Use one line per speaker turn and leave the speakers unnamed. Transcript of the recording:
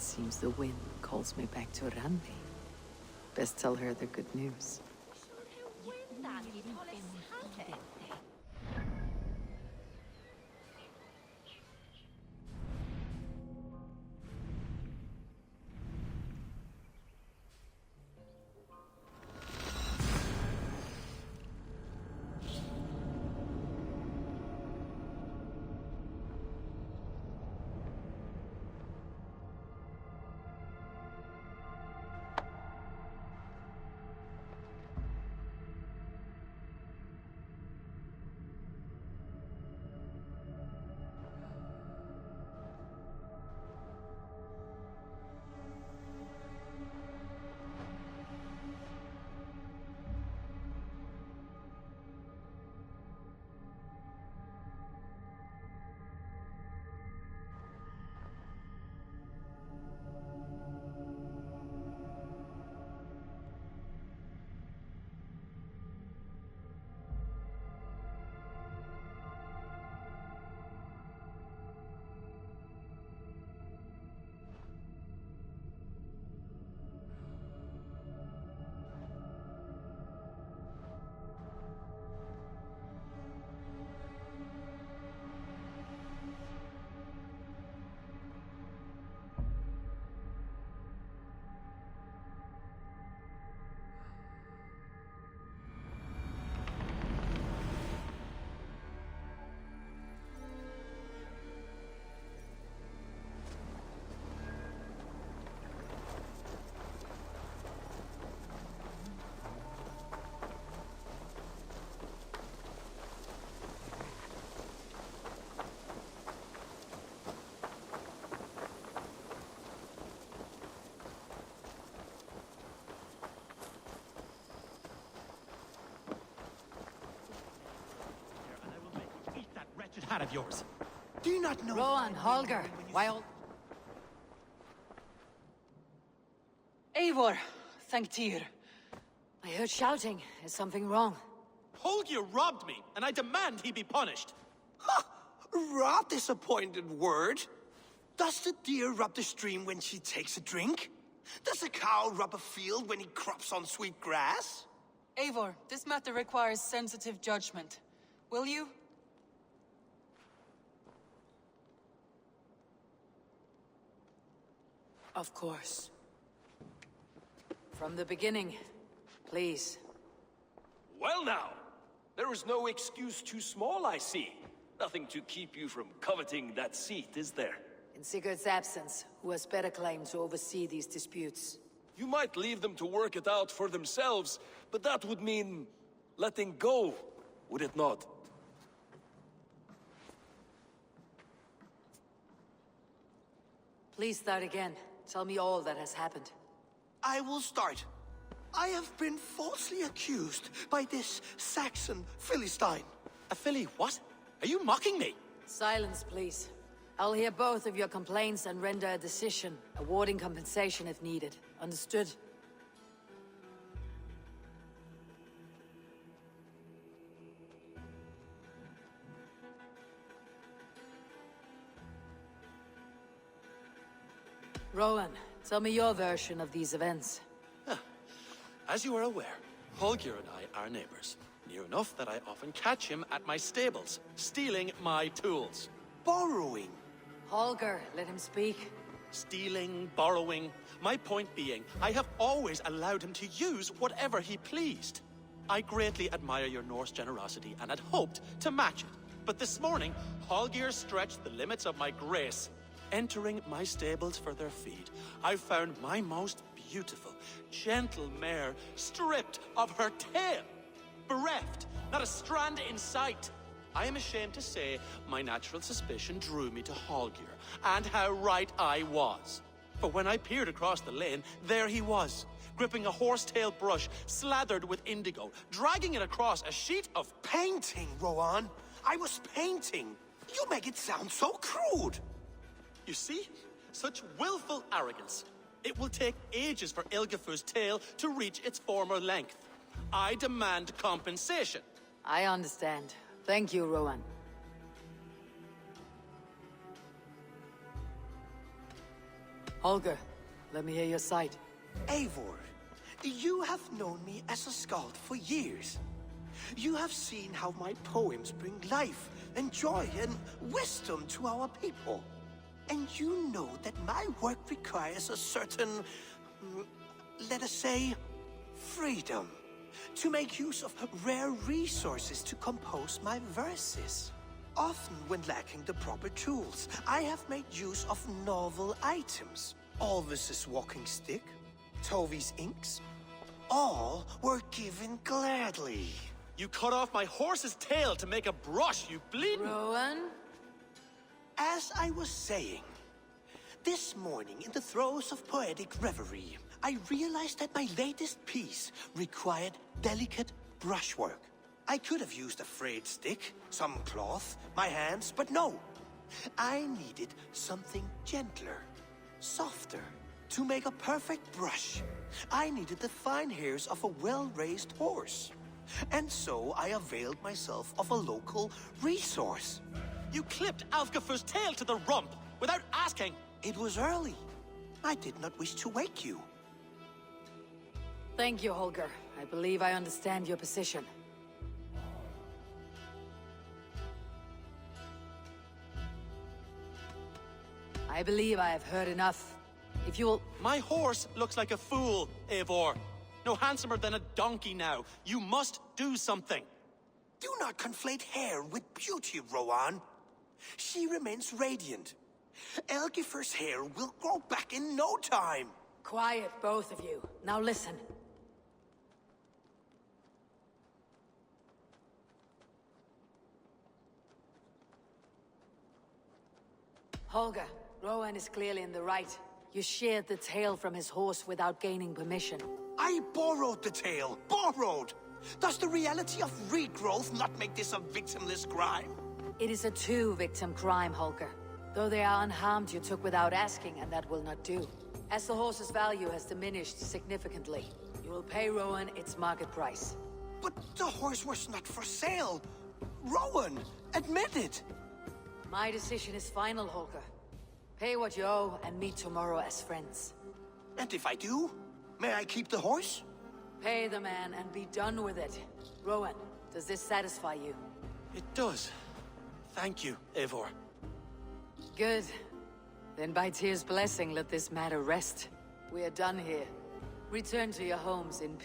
Seems the wind calls me back to Randi. Best tell her the good news.
Hat of yours. Do you not know?
Rowan, Holger, Wild.
Eivor, thank Tyr.
I heard shouting. Is something wrong?
Holger robbed me, and I demand he be punished.
Ha! Rot disappointed word. Does the deer rub the stream when she takes a drink? Does a cow rub a field when he crops on sweet grass?
Eivor, this matter requires sensitive judgment. Will you?
Of course. From the beginning, please.
Well now, there is no excuse too small, I see. Nothing to keep you from coveting that seat, is there?
In Sigurd's absence, who has better claim to oversee these disputes?
You might leave them to work it out for themselves, but that would mean letting go, would it not?
Please start again. Tell me all that has happened.
I will start. I have been falsely accused by this Saxon Philistine.
A filly what? Are you mocking me?
Silence, please. I'll hear both of your complaints and render a decision, awarding compensation if needed. Understood? Rowan, tell me your version of these events.
As you are aware, Holger and I are neighbors. Near enough that I often catch him at my stables, stealing my tools.
Borrowing.
Holger, let him speak.
Stealing, borrowing. My point being, I have always allowed him to use whatever he pleased. I greatly admire your Norse generosity and had hoped to match it. But this morning, Holger stretched the limits of my grace. Entering my stables for their feed, I found my most beautiful, gentle mare stripped of her tail. Bereft, not a strand in sight. I am ashamed to say my natural suspicion drew me to Holger, and how right I was. For when I peered across the lane, there he was, gripping a horsetail brush slathered with indigo, dragging it across a sheet of...
Painting, Rowan. I was painting. You make it sound so crude.
You see? Such willful arrogance. It will take ages for Ilgifu's tail to reach its former length. I demand compensation.
I understand. Thank you, Rowan. Holger, let me hear your side.
Eivor, you have known me as a skald for years. You have seen how my poems bring life and joy and wisdom to our people. And you know that my work requires a certain, let us say, freedom. To make use of rare resources to compose my verses. Often when lacking the proper tools, I have made use of novel items. Alvis's walking stick, Tovi's inks, all were given gladly.
You cut off my horse's tail to make a brush, you bleeding...
Rowan?
As I was saying, this morning in the throes of poetic reverie, I realized that my latest piece required delicate brushwork. I could have used a frayed stick, some cloth, my hands, but no. I needed something gentler, softer. To make a perfect brush, I needed the fine hairs of a well-raised horse. And so I availed myself of a local resource.
You clipped Alfgafu's tail to the rump without asking.
It was early. I did not wish to wake you.
Thank you, Holger. I believe I understand your position. I believe I have heard enough. If you will...
My horse looks like a fool, Eivor. No handsomer than a donkey now. You must do something.
Do not conflate hair with beauty, Rowan. She remains radiant. Elgifer's hair will grow back in no time.
Quiet, both of you. Now listen. Holger, Rowan is clearly in the right. You sheared the tail from his horse without gaining permission.
I borrowed the tail. Borrowed! Does the reality of regrowth not make this a victimless crime?
It is a two-victim crime, Holger. Though they are unharmed, you took without asking, and that will not do. As the horse's value has diminished significantly, you will pay Rowan its market price.
But the horse was not for sale. Rowan, admit it.
My decision is final, Holger. Pay what you owe and meet tomorrow as friends.
And if I do, may I keep the horse?
Pay the man and be done with it. Rowan, does this satisfy you?
It does. Thank you, Eivor.
Good. Then by Tyr's blessing, let this matter rest. We are done here. Return to your homes in peace.